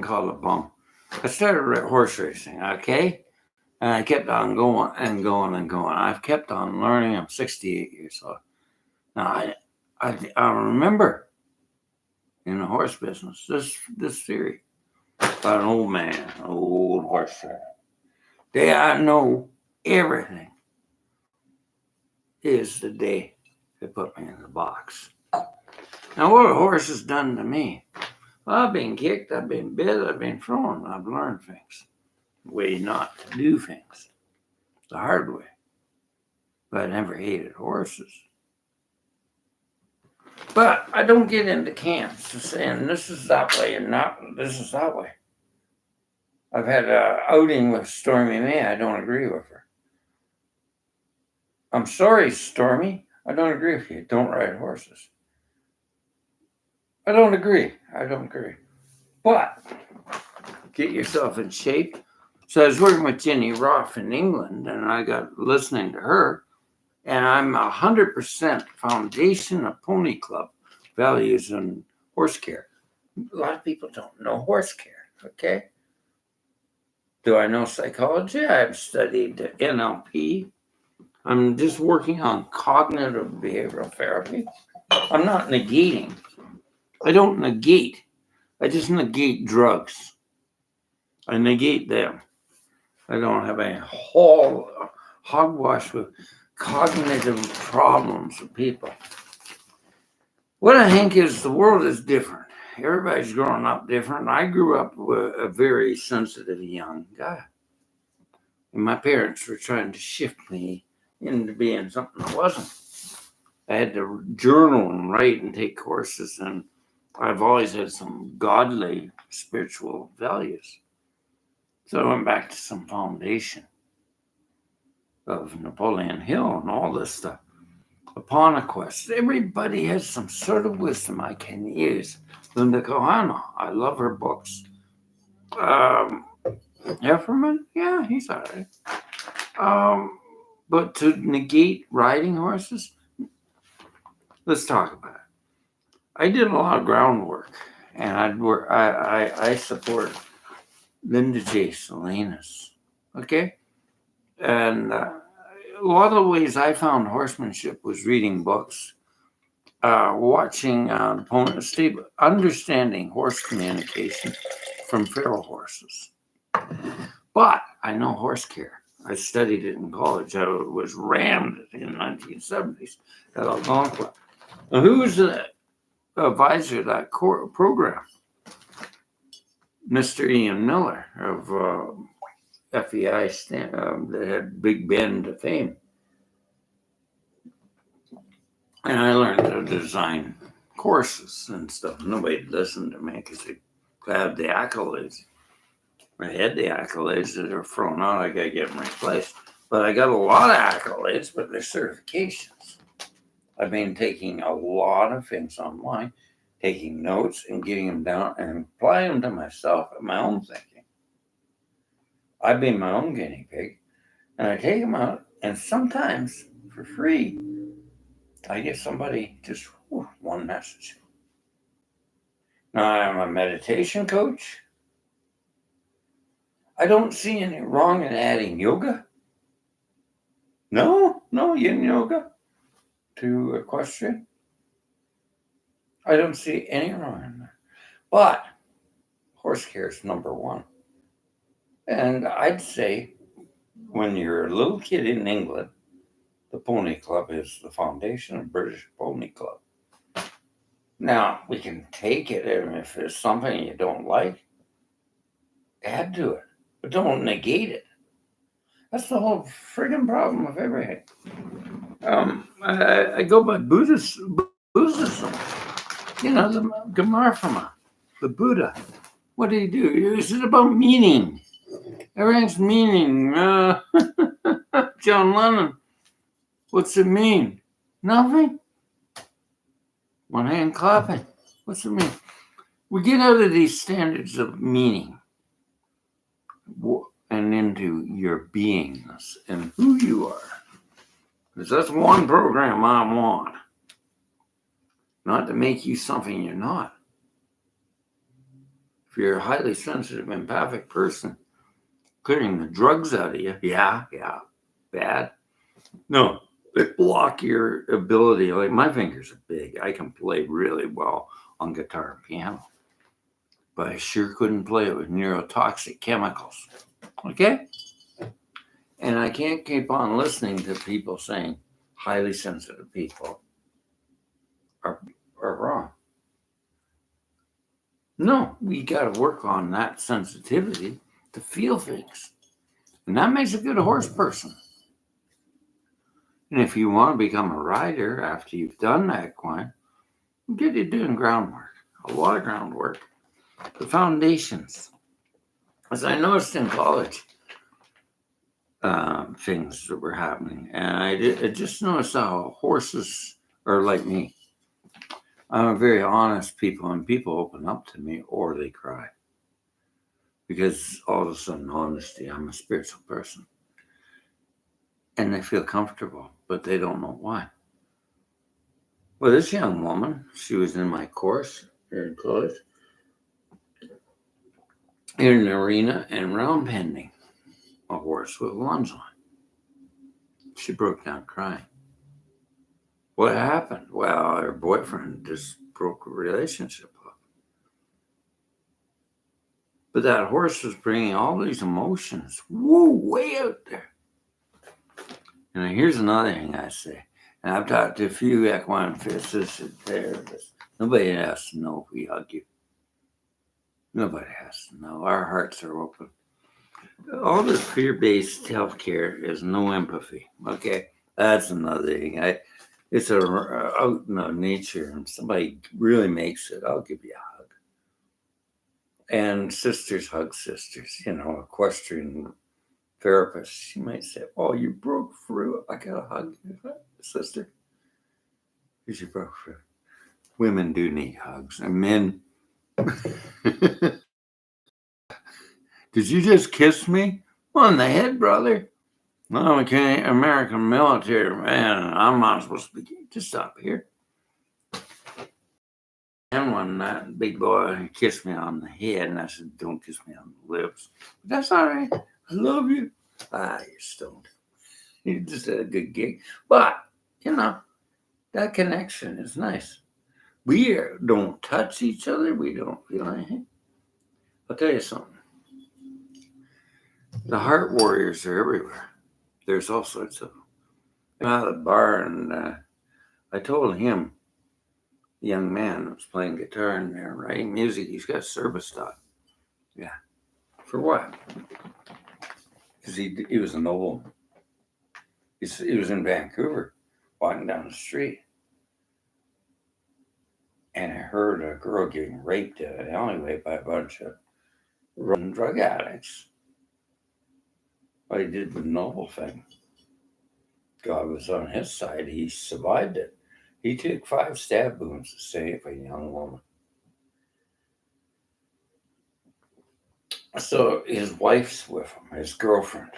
called a bum. I started horse racing, okay? And I kept on going and going and going. I've kept on learning. I'm 68 years old. Now, I remember in the horse business this theory about an old man, an old horse trainer. Day I know everything is the day they put me in the box. Now, what a horse has done to me. Well, I've been kicked, I've been bit, I've been thrown, I've learned things. The way not to do things. The hard way. But I never hated horses. But I don't get into camps saying this is that way and not this is that way. I've had an outing with Stormy May. I don't agree with her. I'm sorry, Stormy. I don't agree with you. Don't ride horses. I don't agree. But get yourself in shape. So I was working with Jenny Roth in England, and I got listening to her, and I'm 100% foundation of Pony Club values and horse care. A lot of people don't know horse care, okay? Do I know psychology? I've studied NLP. I'm just working on cognitive behavioral therapy. I'm not negating. I don't negate. I just negate drugs. I negate them. I don't have a whole hogwash with cognitive problems of people. What I think is the world is different. Everybody's growing up different. I grew up with a very sensitive young guy. And my parents were trying to shift me into being something I wasn't. I had to journal and write and take courses, and I've always had some godly spiritual values. So I went back to some foundation of Napoleon Hill and all this stuff. Upon a quest, everybody has some sort of wisdom I can use. Linda Kohana, I love her books. Efferman, yeah, he's all right. But to negate riding horses, let's talk about it. I did a lot of groundwork, and I support Linda J. Salinas, okay? And a lot of the ways I found horsemanship was reading books, watching the opponent stable, understanding horse communication from feral horses. But I know horse care. I studied it in college. I was rammed in the 1970s at Algonquin. Now, who was the advisor of that program? Mr. Ian Miller of FEI that had Big Bend to fame. And I learned to design courses and stuff. Nobody listened to me because they had the accolades. I had the accolades that are thrown out. I got to get them replaced. But I got a lot of accolades, but they're certifications. I've been taking a lot of things online, taking notes and getting them down and applying them to myself and my own thinking. I've been my own guinea pig, and I take them out, and sometimes for free, I get somebody just one message. Now, I'm a meditation coach. I don't see any wrong in adding yoga. No, yin yoga to equestrian. I don't see any wrong in there. But horse care is number one. And I'd say when you're a little kid in England, the Pony Club is the foundation of British Pony Club. Now, we can take it, and if there's something you don't like, add to it. But don't negate it. That's the whole friggin' problem of everything. I go by Buddhism. You know, the Gamarfama, the Buddha. What do you do? Is it about meaning? Everything's meaning. John Lennon. What's it mean? Nothing. One hand clapping. What's it mean? We get out of these standards of meaning and into your beingness and who you are. Because that's one program I want. Not to make you something you're not. If you're a highly sensitive, empathic person, clearing the drugs out of you, yeah, bad. No, they block your ability. Like my fingers are big. I can play really well on guitar and piano, but I sure couldn't play it with neurotoxic chemicals. Okay? And I can't keep on listening to people saying highly sensitive people are wrong. No, we got to work on that sensitivity to feel things. And that makes a good horse person. And if you want to become a rider after you've done that equine, get you doing groundwork, a lot of groundwork, the foundations. As I noticed in college, things that were happening, and I just noticed how horses are like me. I'm a very honest people, and people open up to me or they cry. Because all of a sudden, honesty, I'm a spiritual person. And they feel comfortable, but they don't know why. Well, this young woman, she was in my course here in college, in an arena and round pending a horse with lunge on. She broke down crying. What happened? Well, her boyfriend just broke a relationship up. But that horse was bringing all these emotions, way out there. And here's another thing I say. And I've talked to a few equine physicists and therapists. Nobody has to know if we hug you. Nobody has to know. Our hearts are open. All this fear-based healthcare is no empathy. Okay, that's another thing. It's out in nature, and somebody really makes it. I'll give you a hug. And sisters hug sisters. Equestrian therapist. She might say, "Oh, you broke through. I gotta hug you, sister, because you broke through." Women do need hugs, and men. Did you just kiss me on the head, brother? No, I'm an American military man. I'm not supposed to be. Just stop here. And when that big boy kissed me on the head, and I said, "Don't kiss me on the lips." But that's all right. I love you. You're stoned. You just had a good gig. But, that connection is nice. We don't touch each other. We don't feel anything. I'll tell you something. The heart warriors are everywhere. There's all sorts of them. I'm out of the bar, and I told him, the young man that was playing guitar in there, writing music, he's got a service dog. Yeah. For what? Because he was a nobleman. He was in Vancouver, walking down the street. And I heard a girl getting raped in an alleyway by a bunch of drug addicts. But he did the noble thing. God was on his side. He survived it. He took 5 stab wounds to save a young woman. So his wife's with him, his girlfriend.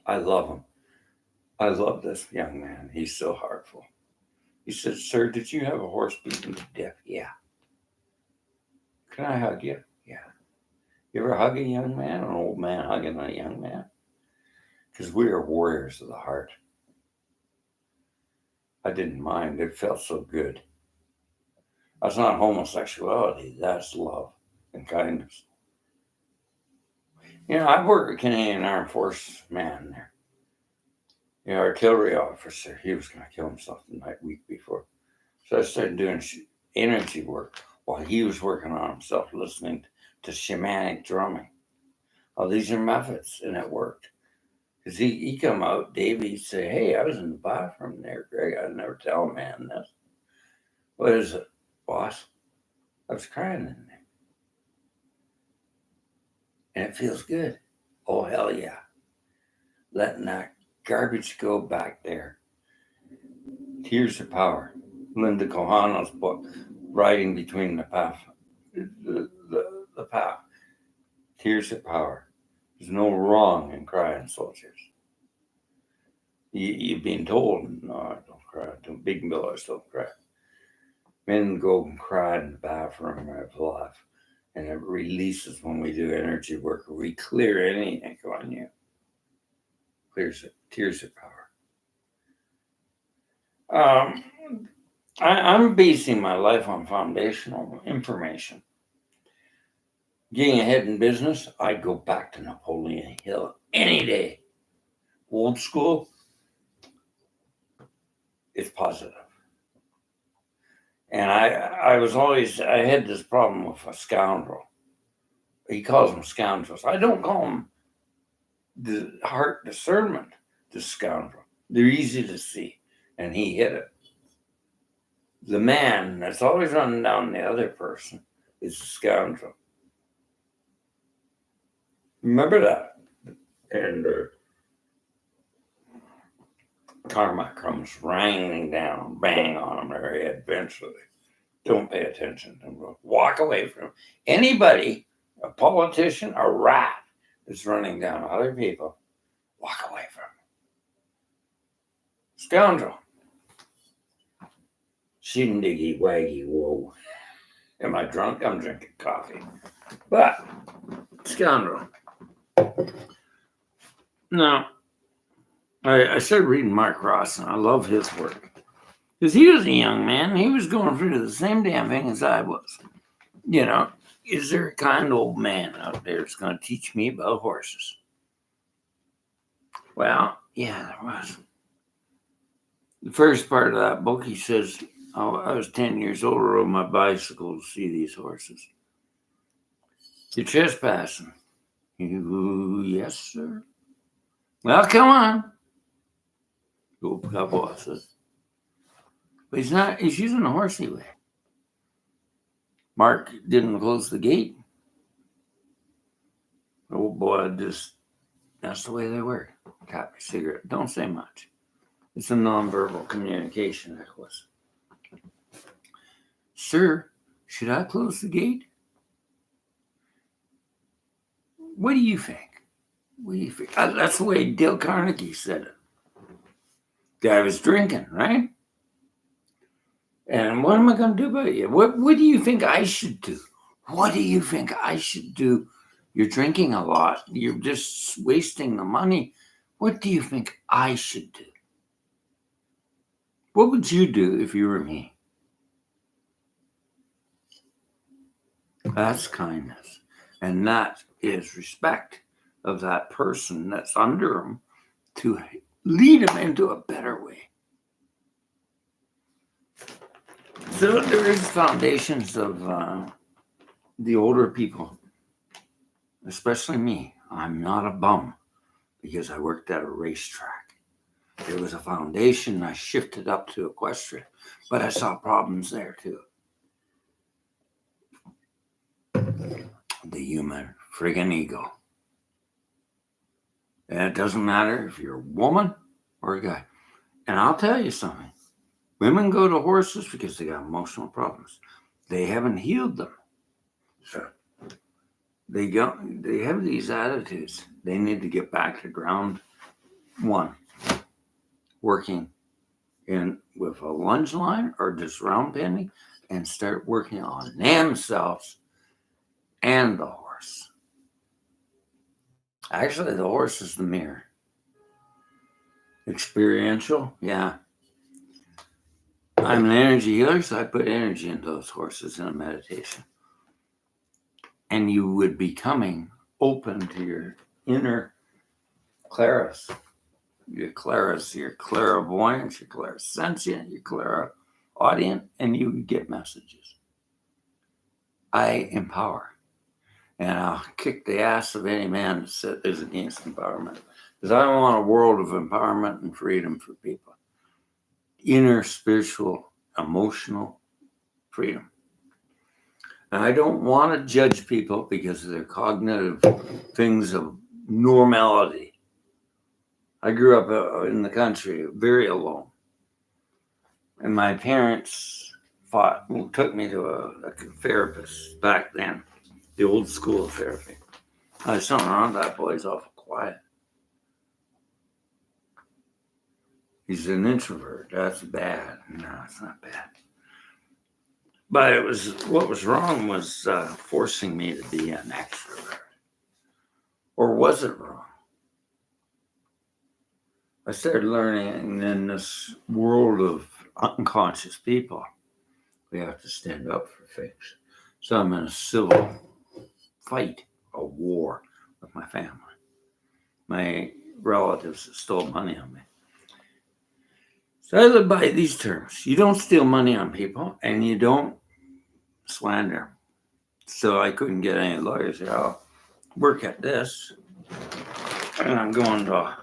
I love him. I love this young man. He's so heartful. He said, "Sir, did you have a horse beaten to death?" "Yeah." "Can I hug you?" "Yeah." You ever hug a young man, an old man hugging a young man? Because we are warriors of the heart. I didn't mind. It felt so good. That's not homosexuality. That's love and kindness. I've worked with Canadian Armed Forces man there. Artillery officer. He was going to kill himself the week before. So I started doing energy work while he was working on himself, listening to shamanic drumming. Oh, these are methods, and it worked. Because he come out, Davey, he'd say, "Hey, I was in the bathroom there, Greg. I'd never tell a man this." "What is it, boss?" "I was crying in there. And it feels good." "Oh, hell yeah." Letting that garbage go back there. Tears of Power. Linda Kohano's book, Riding Between the Path. The path. Tears of Power. There's no wrong in crying, soldiers. You've been told, "No, don't cry. Big millers don't cry." Men go and cry in the bathroom of life. And it releases when we do energy work. We clear anything on you. Clears it, tears of power. I'm basing my life on foundational information. Getting ahead in business, I'd go back to Napoleon Hill any day. Old school, it's positive. And I had this problem with a scoundrel. He calls them scoundrels. I don't call them the heart discernment, the scoundrel. They're easy to see. And he hit it. The man that's always running down the other person is a scoundrel. Remember that. And karma comes raining down, bang on their head eventually. Don't pay attention. Walk away from him. Anybody, a politician, a rat that's running down other people, walk away from him. Scoundrel. Shindiggy waggy whoa. Am I drunk? I'm drinking coffee. But scoundrel. Now, I started reading Mark Ross, and I love his work. Because he was a young man, and he was going through the same damn thing as I was. You know, is there a kind old man out there that's going to teach me about horses? Well, yeah, there was. The first part of that book, he says, I was 10 years old, rode my bicycle to see these horses. You're trespassing. Yes, sir. Well, come on. Go cowboy says. But he's using a horsey way. Mark didn't close the gate. Oh boy, that's the way they work. Tap your cigarette. Don't say much. It's a nonverbal communication necklace. Sir, should I close the gate? What do you think? What do you think? That's the way Dale Carnegie said it. Guy was drinking, right? And what am I going to do about it? What do you think I should do? What do you think I should do? You're drinking a lot. You're just wasting the money. What do you think I should do? What would you do if you were me? That's kindness. And that is respect of that person that's under him to lead him into a better way. So there is foundations of the older people, especially me. I'm not a bum because I worked at a racetrack. There was a foundation. I shifted up to equestrian, but I saw problems there too. The human friggin' ego. And it doesn't matter if you're a woman or a guy. And I'll tell you something. Women go to horses because they got emotional problems. They haven't healed them. So they have these attitudes. They need to get back to ground one. Working with a lunge line or just round pending and start working on themselves and the horse. Actually, the horse is the mirror. Experiential, yeah. I'm an energy healer, so I put energy into those horses in a meditation. And you would be coming open to your inner claris. Your claris, your clairvoyance, your clairsentient, your clairaudient, and you would get messages. I empower. And I'll kick the ass of any man that is against empowerment. Because I want a world of empowerment and freedom for people. Inner, spiritual, emotional freedom. And I don't want to judge people because of their cognitive things of normality. I grew up in the country, very alone. And my parents took me to a therapist back then. The old school of therapy. There's something wrong with that boy. He's awful quiet. He's an introvert. That's bad. No, it's not bad. But what was wrong was forcing me to be an extrovert. Or was it wrong? I started learning in this world of unconscious people, we have to stand up for things. So I'm in a civil fight, a war with my family. My relatives stole money on me. So I live by these terms. You don't steal money on people, and you don't slander. So I couldn't get any lawyers. I'll work at this, and I'm going to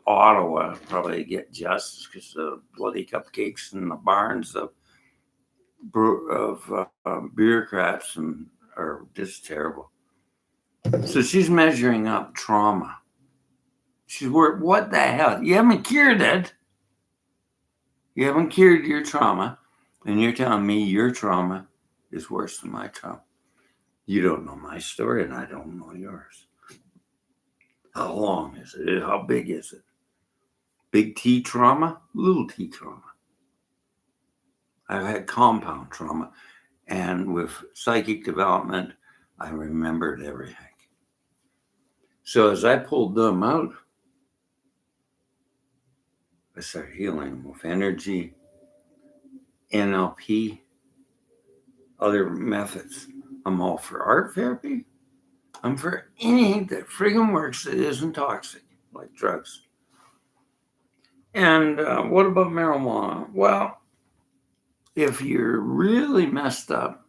Ottawa probably to get justice because the bloody cupcakes in the barns of bureaucrats are just terrible. So she's measuring up trauma. She's worried, what the hell? You haven't cured it. You haven't cured your trauma, and you're telling me your trauma is worse than my trauma. You don't know my story, and I don't know yours. How long is it? How big is it? Big T trauma, little T trauma. I've had compound trauma, and with psychic development, I remembered everything. So as I pulled them out, I started healing with energy, NLP, other methods. I'm all for art therapy. I'm for anything that friggin' works that isn't toxic, like drugs. And what about marijuana? Well, if you're really messed up,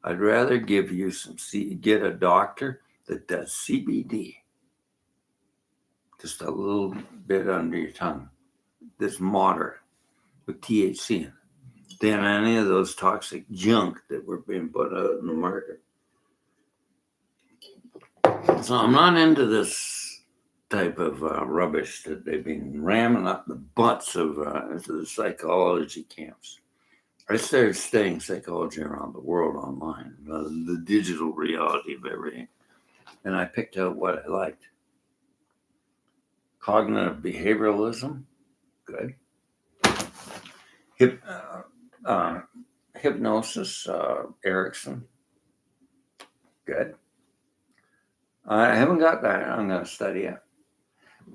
I'd rather give you get a doctor that does CBD, just a little bit under your tongue, that's moderate with THC in it, than any of those toxic junk that were being put out in the market. So I'm not into this type of rubbish that they've been ramming up the butts of the psychology camps. I started studying psychology around the world online, the digital reality of everything, and I picked out what I liked. Cognitive behavioralism, good. Hypnosis, Erickson, good. I haven't got that. I'm going to study it.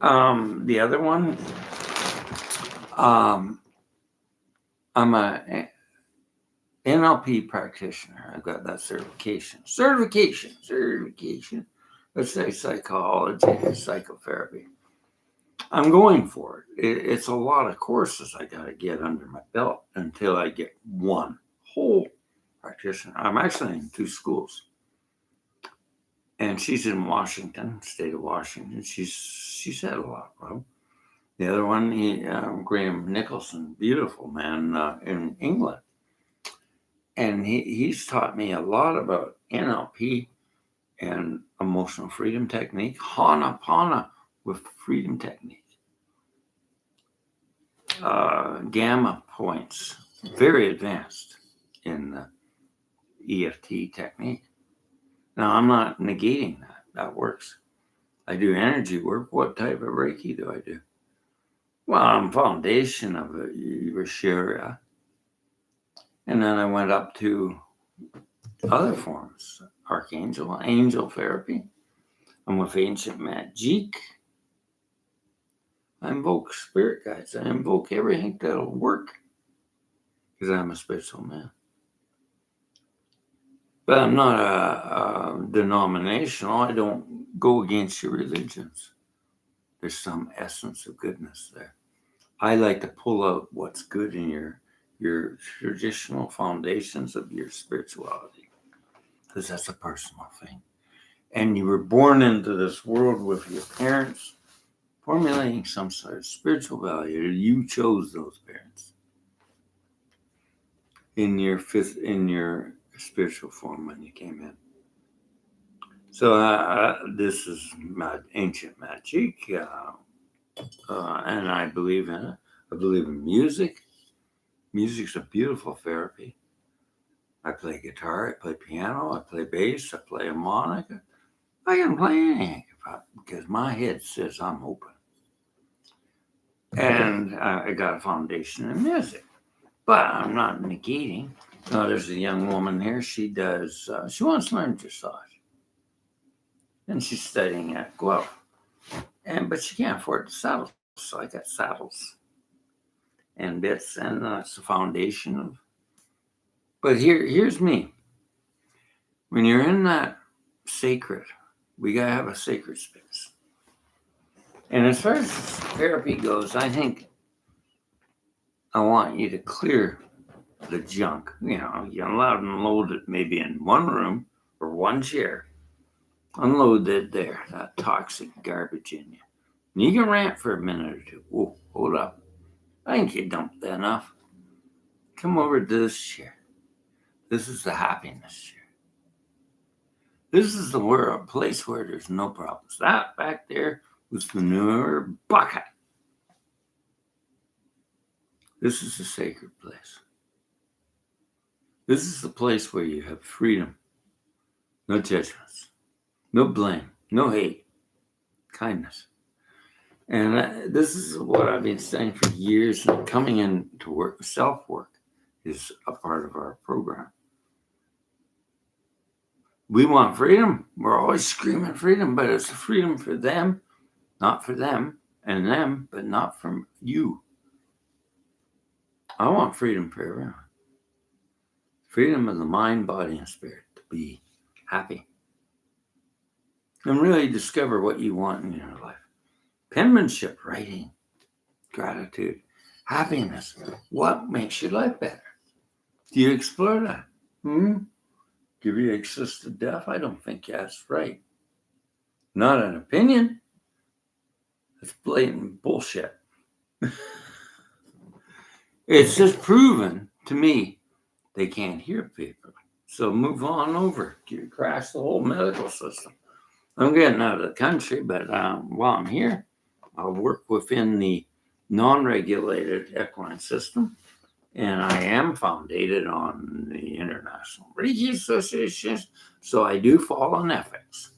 The other one, I'm a NLP practitioner. I've got that certification. Let's say psychology, psychotherapy. I'm going for it. It's a lot of courses I got to get under my belt until I get one whole practitioner. I'm actually in 2 schools. And she's in Washington, state of Washington. She's had a lot of problems. The other one, Graham Nicholson, beautiful man in England. And he's taught me a lot about NLP and emotional freedom technique, Ho'oponopono with freedom technique. Gamma points, very advanced in the EFT technique. Now, I'm not negating that. That works. I do energy work. What type of Reiki do I do? Well, I'm foundation of the Yashira. And then I went up to other forms, archangel, angel therapy. I'm with ancient magic. I invoke spirit guides. I invoke everything that'll work because I'm a spiritual man. But I'm not a denominational. I don't go against your religions. There's some essence of goodness there. I like to pull out what's good in your traditional foundations of your spirituality, because that's a personal thing. And you were born into this world with your parents formulating some sort of spiritual value. You chose those parents in your spiritual form when you came in. So this is ancient magic, and I believe in it. I believe in music. Music's a beautiful therapy. I play guitar, I play piano, I play bass, I play harmonica. I can play anything because my head says I'm open. And I got a foundation in music. But I'm not negating Now, there's a young woman here. She wants to learn dressage. And she's studying at Guelph. But she can't afford the saddles. So I got saddles and bits, and that's the foundation of. But here's me. When you're in that sacred, we gotta have a sacred space. And as far as therapy goes, I think I want you to clear the junk. You're allowed to unload it maybe in one room or one chair. Unload it there, that toxic garbage in you. And you can rant for a minute or two. Whoa, hold up. I think you dumped enough. Come over to this chair. This is the happiness chair. This is the world, place where there's no problems. That back there was the manure bucket. This is a sacred place. This is the place where you have freedom, no judgments, no blame, no hate, kindness. And this is what I've been saying for years. And coming into work, self-work is a part of our program. We want freedom. We're always screaming freedom, but it's freedom for them, not for them, and them, but not from you. I want freedom for everyone. Freedom of the mind, body, and spirit to be happy. And really discover what you want in your life. Penmanship, writing, gratitude, happiness. What makes your life better? Do you explore that? Give you access to death? I don't think that's right. Not an opinion. It's blatant bullshit. It's just proven to me they can't hear people. So move on over. You crash the whole medical system. I'm getting out of the country, but while I'm here, I'll work within the non-regulated equine system, and I am founded on the International Reiki Association, so I do fall on ethics.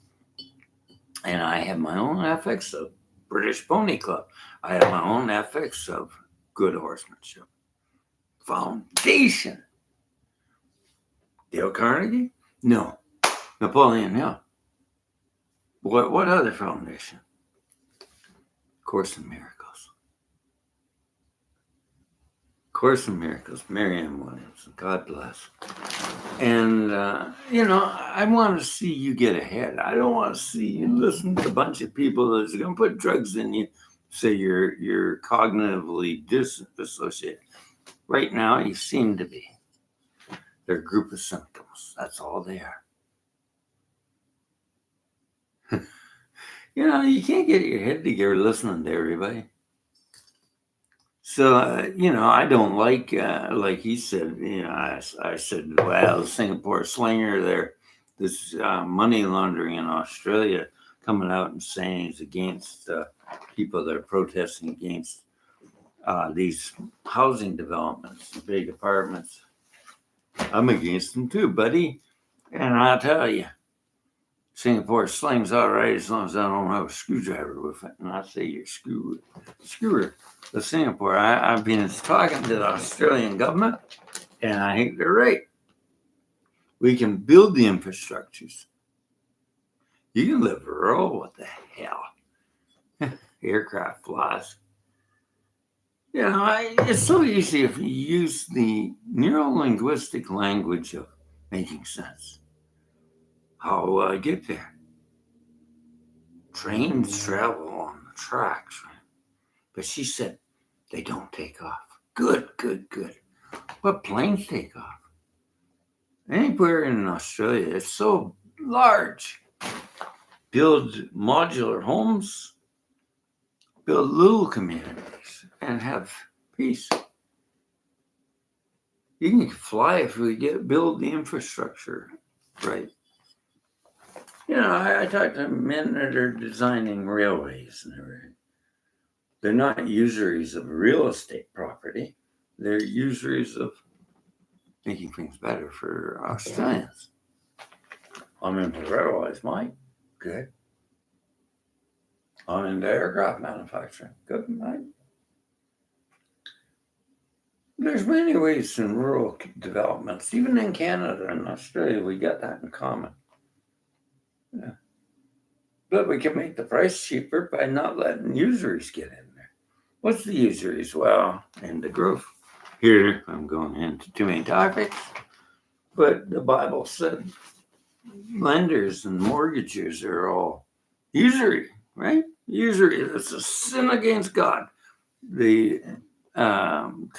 And I have my own ethics of British Pony Club. I have my own ethics of good horsemanship. Foundation. Dale Carnegie? No. Napoleon Hill. What other foundation? Course in Miracles. Course in Miracles, Marianne Williams. God bless. And, I want to see you get ahead. I don't want to see you listen to a bunch of people that's going to put drugs in you, say you're cognitively dissociated. Right now, you seem to be. They're a group of symptoms. That's all they are. You can't get your head together listening to everybody. So, I don't like he said, I said, well, the Singapore slinger there, this money laundering in Australia coming out and saying it's against people that are protesting against these housing developments, big apartments. I'm against them too, buddy. And I'll tell you, Singapore sling's all right as long as I don't have a screwdriver with it. And I say you're screwer. The Singapore, I've been talking to the Australian government, and I think they're right. We can build the infrastructures. You can live rural. What the hell? Aircraft flies. It's so easy if you use the neuro-linguistic language of making sense. How will I get there? Trains travel on the tracks, right? But she said they don't take off. Good. But planes take off. Anywhere in Australia, it's so large. Build modular homes, build little communities, and have peace. You can fly if we build the infrastructure right. I talk to men that are designing railways and everything. They're not usuries of real estate property. They're usuries of making things better for Australians. I'm into railways, Mike. Good. I'm into aircraft manufacturing. Good, Mike. There's many ways in rural developments, even in Canada and Australia, we got that in common. Yeah. But we can make the price cheaper by not letting usuries get in there. What's the usuries? Well, in the growth. Here, I'm going into too many topics, but the Bible said lenders and mortgagers are all usury, right? Usury, it's a sin against God.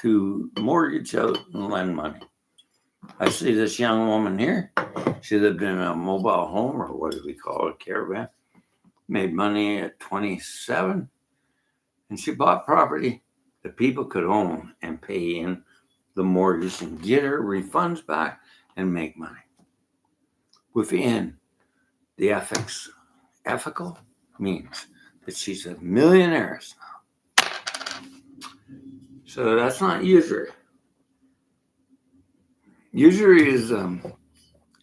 To mortgage out and lend money. I see this young woman here. She lived in a mobile home, or what do we call it, caravan. Made money at 27, and she bought property that people could own and pay in the mortgage and get her refunds back and make money. Within the ethical means that she's a millionaire now. So that's not usury. Usury is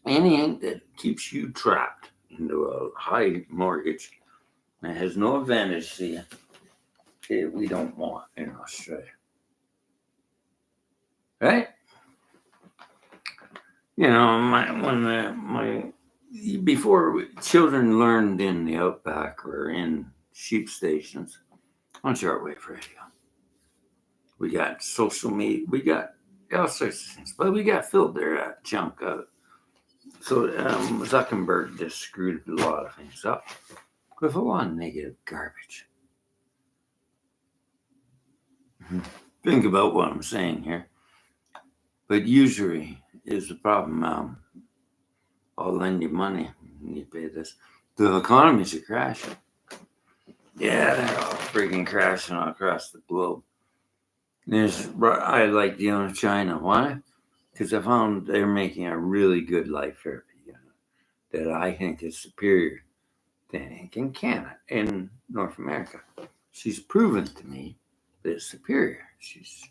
anything that keeps you trapped into a high mortgage and has no advantage to you that we don't want in Australia. Right? You know, before children learned in the outback or in sheep stations on shortwave radio, we got social media, we got all sorts of things, but we got filled their junk out. So Zuckerberg just screwed a lot of things up with a lot of negative garbage. Think about what I'm saying here. But usury is the problem. I'll lend you money and you pay this. The economies are crashing. Yeah, they're all freaking crashing all across the globe. I like dealing with China. Why? Because I found they're making a really good life therapy that I think is superior to anything in Canada, in North America. She's proven to me that it's superior. She's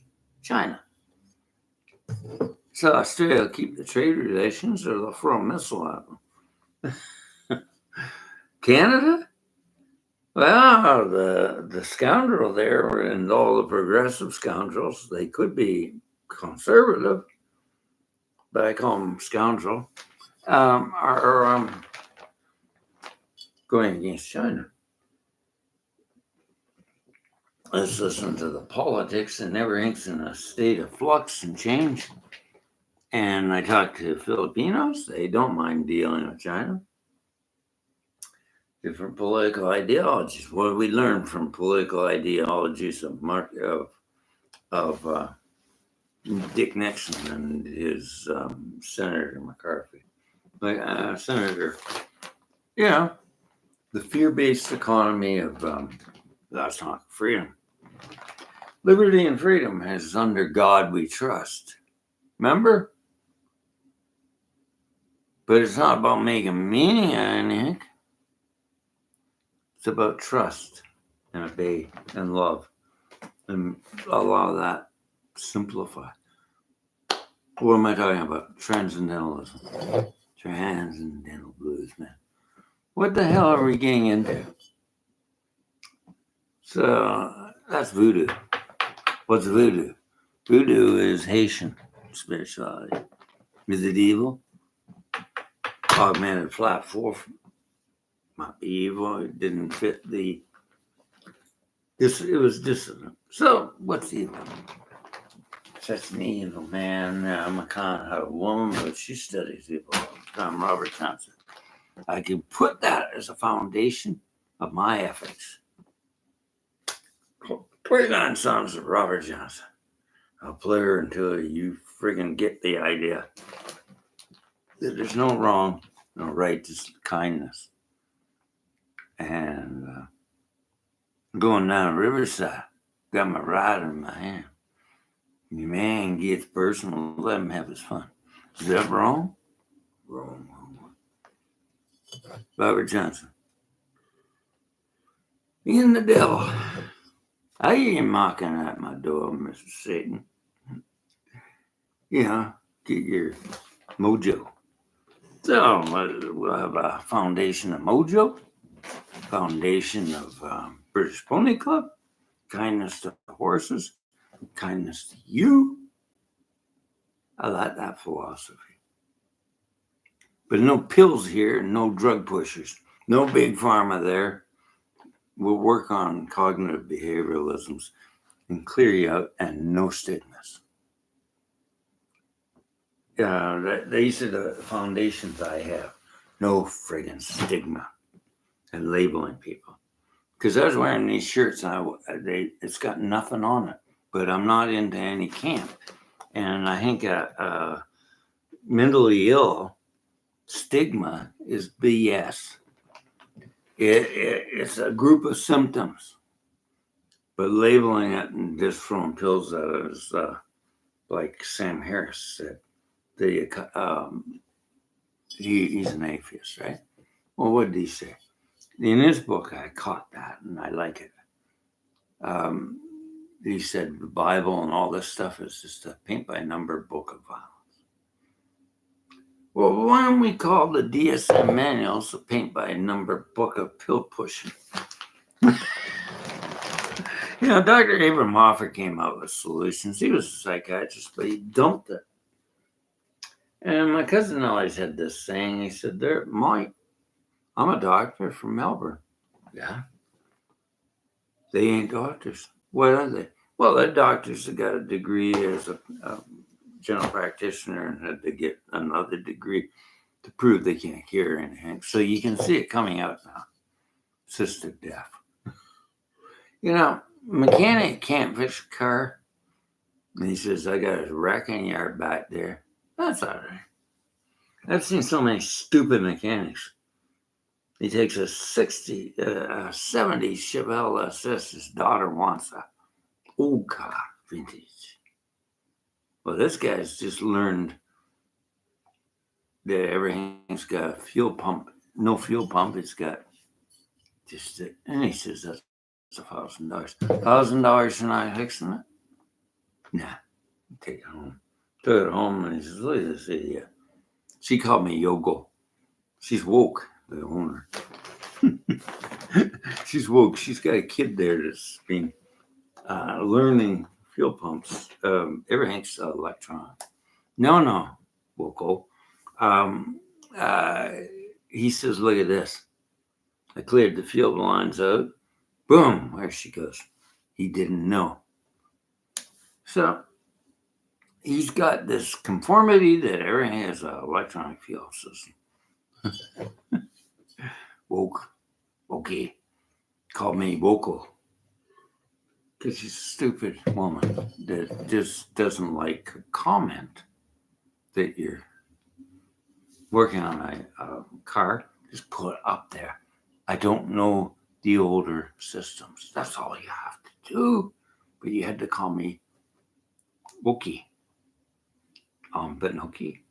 China. So Australia will keep the trade relations or they'll throw a missile at them. Canada? Well, the scoundrel there and all the progressive scoundrels, they could be conservative, but I call them scoundrel, are going against China. Let's listen to the politics, and everything's in a state of flux and change. And I talk to Filipinos, they don't mind dealing with China. Different political ideologies. What do we learn from political ideologies of Dick Nixon and his Senator McCarthy? Senator, the fear-based economy of that's not freedom. Liberty and freedom is under God we trust. Remember? But it's not about making meaning out of anything. It's about trust and obey and love and allow that simplify. What am I talking about? Transcendentalism. Transcendental blues, man. What the hell are we getting into? So that's voodoo. What's voodoo? Voodoo is Haitian spirituality. Is it evil? Augmented flat fourth might be evil. It didn't fit it was dissonant. So what's evil? Such an evil man. I'm a kind of woman, but she studies evil all the time. Robert Johnson. I can put that as a foundation of my ethics. 29 songs of Robert Johnson. I'll play her until you friggin' get the idea that there's no wrong, no right, just kindness. And going down Riverside, got my rider in my hand. Your man gets personal, let him have his fun. Is that wrong? Wrong. Robert Johnson. In the devil. I hear you knocking at my door, Mr. Satan. Get your mojo. So we'll have a foundation of mojo, foundation of British Pony Club, kindness to horses, kindness to you, I like that philosophy. But no pills here, no drug pushers, no big pharma there. We'll work on cognitive behavioralisms and clear you out, and no stigmas. These are the foundations I have. No friggin' stigma and labeling people. Because I was wearing these shirts and it's got nothing on it, but I'm not into any camp. And I think mentally ill stigma is BS. It's a group of symptoms, but labeling it and just throwing pills at it is like Sam Harris said. He's an atheist, right? Well, what did he say? In his book, I caught that, and I like it. He said the Bible and all this stuff is just a paint-by-number book of violence. Well, why don't we call the DSM manuals a paint-by-number book of pill pushing? Dr. Abraham Hoffer came out with solutions. He was a psychiatrist, but he dumped it. And my cousin always had this saying. He said, I'm a doctor from Melbourne. Yeah. They ain't doctors. What are they? Well, they're doctors that got a degree as a general practitioner and had to get another degree to prove they can't cure anything. So you can see it coming out now. Assisted death. Mechanic can't fix a car. And he says, I got a wrecking yard back there. That's all right. I've seen so many stupid mechanics. He takes a 70 Chevelle SS. His daughter wants a old car, vintage. Well, this guy's just learned that everything's got a fuel pump. No fuel pump. It's got just it. And he says that's $1,000. $1,000 for not fixing it? Nah, take it home. Took it home and he says, look at this idiot. She called me Yogo. She's woke, the owner. She's woke. She's got a kid there that's been learning fuel pumps. Everything's electronic. No, Woko. He says, look at this. I cleared the fuel lines out. Boom, there she goes. He didn't know. So he's got this conformity that everything has an electronic fuel system. Woke. Okay. Called me Woko. Because she's a stupid woman that just doesn't like a comment that you're working on a car. Just put it up there. I don't know the older systems. That's all you have to do. But you had to call me Wookie. But no key.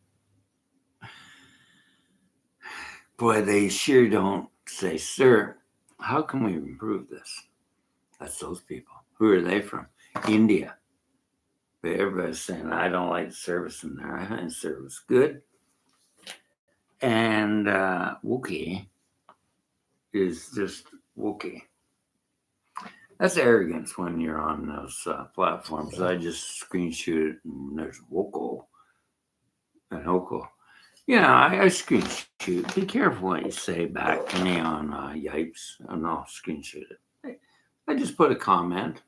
Boy, they sure don't say, sir, how can we improve this? That's those people. Who are they from? India. But everybody's saying, I don't like service in there. I find service good. And Wookie is just Wookie. That's arrogance when you're on those platforms. I just screenshot it and there's Woko and Hoko. I screenshot. Be careful what you say back to me on Yipes. I'll screenshot it. I just put a comment.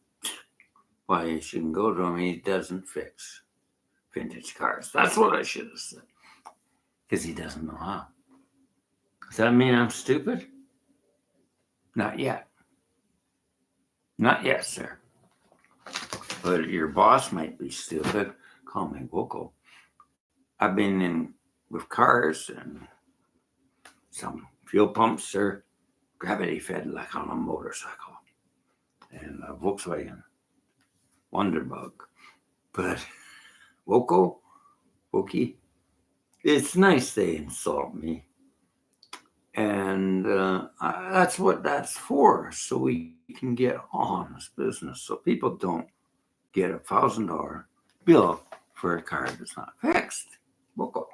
Why you shouldn't go to him. He doesn't fix vintage cars. That's what I should have said. Because he doesn't know how. Does that mean I'm stupid? Not yet. Not yet, sir. But your boss might be stupid. Call me Woko. I've been in with cars and some fuel pumps are gravity fed like on a motorcycle. And a Volkswagen Wonderbug. But Wookie, it's nice they insult me. And that's what that's for, so we can get on this business. So people don't get a $1,000 bill for a car that's not fixed. Woko.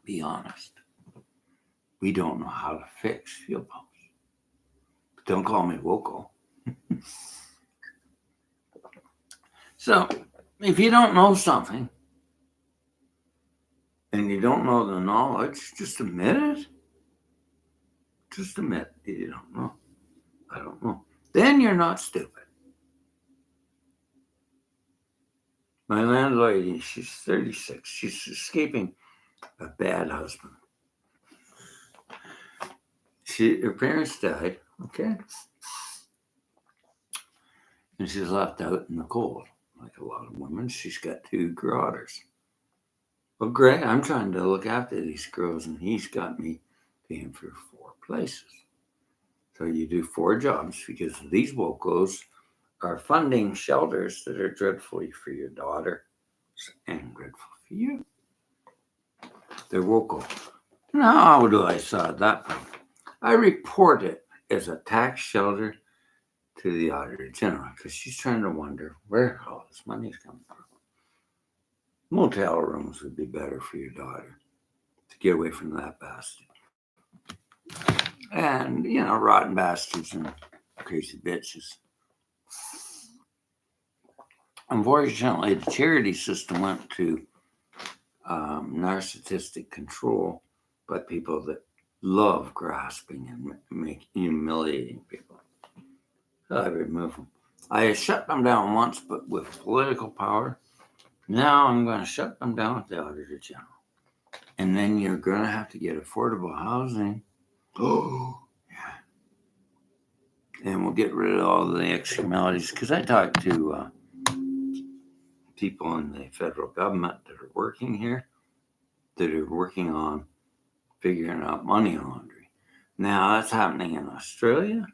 Be honest. We don't know how to fix fuel pumps. But don't call me Woko. So If you don't know something and you don't know the knowledge, just admit it. Just admit you don't know. I don't know. Then you're not stupid. My landlady, she's 36. She's escaping a bad husband. Her parents died, okay? And she's left out in the cold. Like a lot of women, she's got 2 daughters. Well, great, I'm trying to look after these girls, and he's got me paying for 4 places. So you do 4 jobs because these wokos are funding shelters that are dreadful for your daughter and dreadful for you. They're woko. Now, how do I solve that problem? I report it as a tax shelter to the Auditor General because she's trying to wonder where all this money's coming from. Motel rooms would be better for your daughter to get away from that bastard. And, rotten bastards and crazy bitches. Unfortunately, the charity system went to narcissistic control by people that love grasping and humiliating people. So I remove them. I shut them down once, but with political power. Now I'm going to shut them down with the Auditor General. And then you're going to have to get affordable housing. Oh, yeah. And we'll get rid of all the externalities. Because I talked to people in the federal government that are working here, that are working on figuring out money laundering. Now, that's happening in Australia.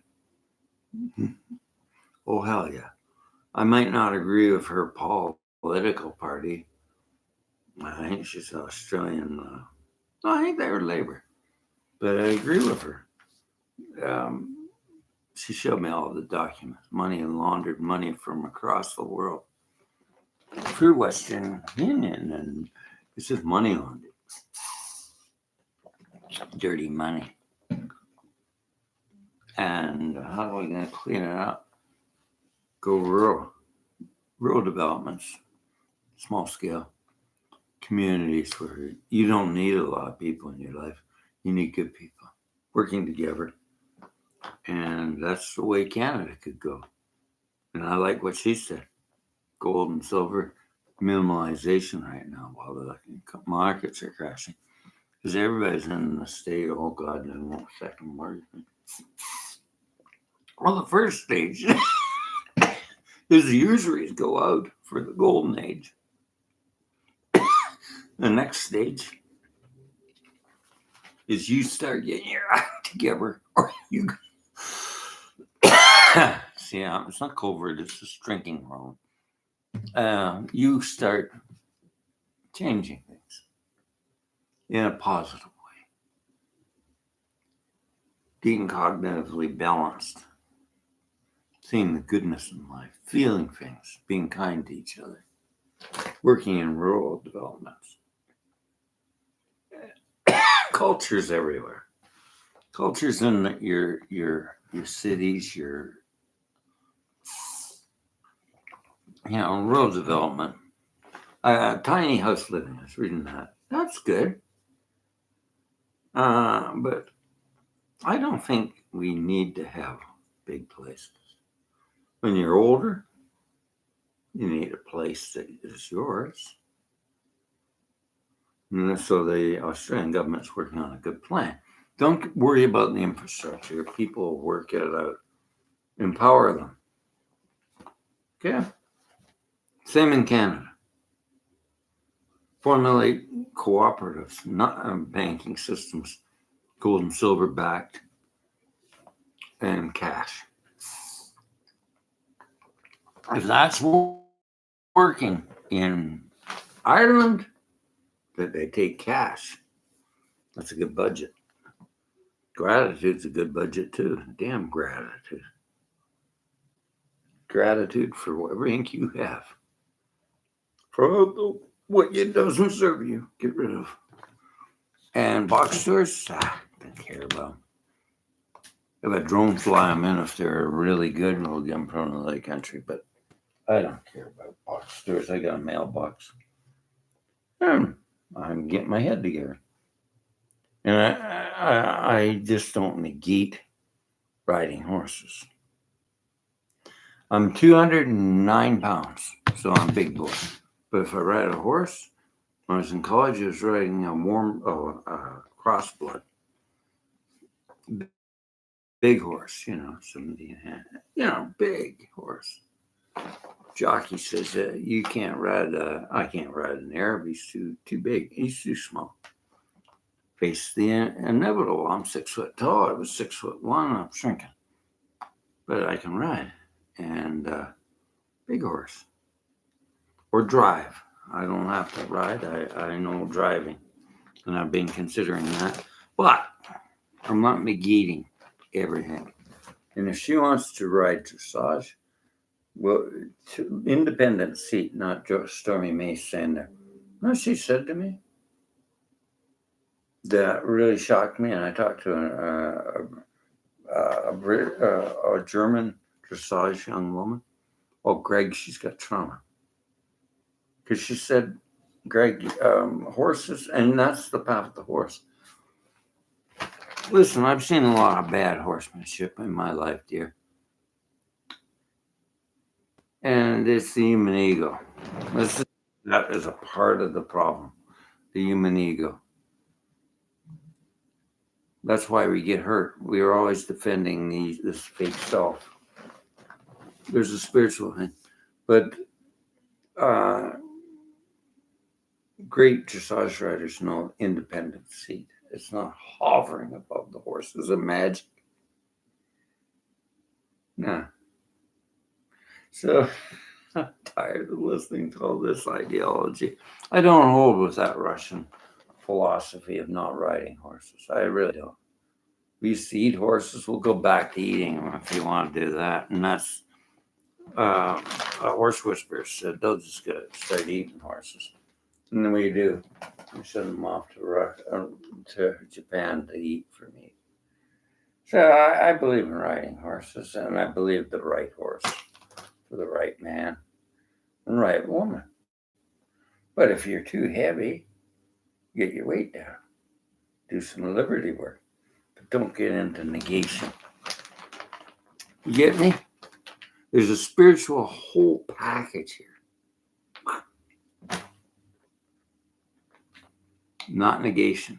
Oh, hell yeah. I might not agree with her political party. I think she's Australian. I think they're Labour. But I agree with her. She showed me all the documents, money and laundered money from across the world through Western Union, and it's just money laundered. Dirty money. And how are we going to clean it up? Go rural developments, small scale communities where you don't need a lot of people in your life. You need good people working together. And that's the way Canada could go. And I like what she said. Gold and silver minimalization right now while the markets are crashing. Because everybody's in the state, oh God, I want a second word. Well, the first stage is the usuries go out for the golden age. The next stage is you start getting your act together, or you see, it's not covert, it's just drinking wrong. You start changing things in a positive way, being cognitively balanced, seeing the goodness in life, feeling things, being kind to each other, working in rural developments. Cultures everywhere. Cultures in your cities, your rural development. Tiny house living. I was reading that. That's good. But I don't think we need to have big places. When you're older, you need a place that is yours. And so the Australian government's working on a good plan. Don't worry about the infrastructure. People will work it out. Empower them. Okay? Same in Canada. Formulate cooperatives, not banking systems, gold and silver backed, and cash. If that's working in Ireland, that they take cash, that's a good budget. Gratitude's a good budget too. Damn gratitude. Gratitude for everything you have. For what it doesn't serve you, get rid of. And box stores, don't care about. If a drone fly them in, if they're really good, we'll get them from another country. But I don't care about box stores. I got a mailbox. I'm getting my head together. And I just don't negate riding horses. I'm 209 pounds, so I'm a big boy. But if I ride a horse, when I was in college, I was riding a cross blood. Big horse, 17.5, big horse. Jockey says you can't ride. I can't ride an Arab. He's too big. He's too small. Face the inevitable. I'm 6 foot tall. I was 6'1". I'm shrinking, but I can ride, and big horse or drive. I don't have to ride. I know driving, and I've been considering that. But I'm not negating everything. And if she wants to ride dressage, well, independent seat, not just Stormy May saying that. No, she said to me that really shocked me, and I talked to a German dressage young woman. Oh, Greg, she's got trauma. Because she said, Greg, horses, and that's the path of the horse. Listen, I've seen a lot of bad horsemanship in my life, dear. And it's the human ego. That is a part of the problem, the human ego. That's why we get hurt. We are always defending this fake self. There's a spiritual thing. But great dressage riders know independent seat. It's not hovering above the horse. It's a magic. Nah. So I'm tired of listening to all this ideology. I don't hold with that Russian philosophy of not riding horses. I really don't. We used to eat horses. We'll go back to eating them if you want to do that. And that's a horse whisperer said they'll just start eating horses. And then we do. We send them off to Japan to eat for meat. So I believe in riding horses, and I believe the right horse for the right man and right woman. But if you're too heavy, get your weight down. Do some liberty work. But don't get into negation. You get me? There's a spiritual whole package here. Not negation.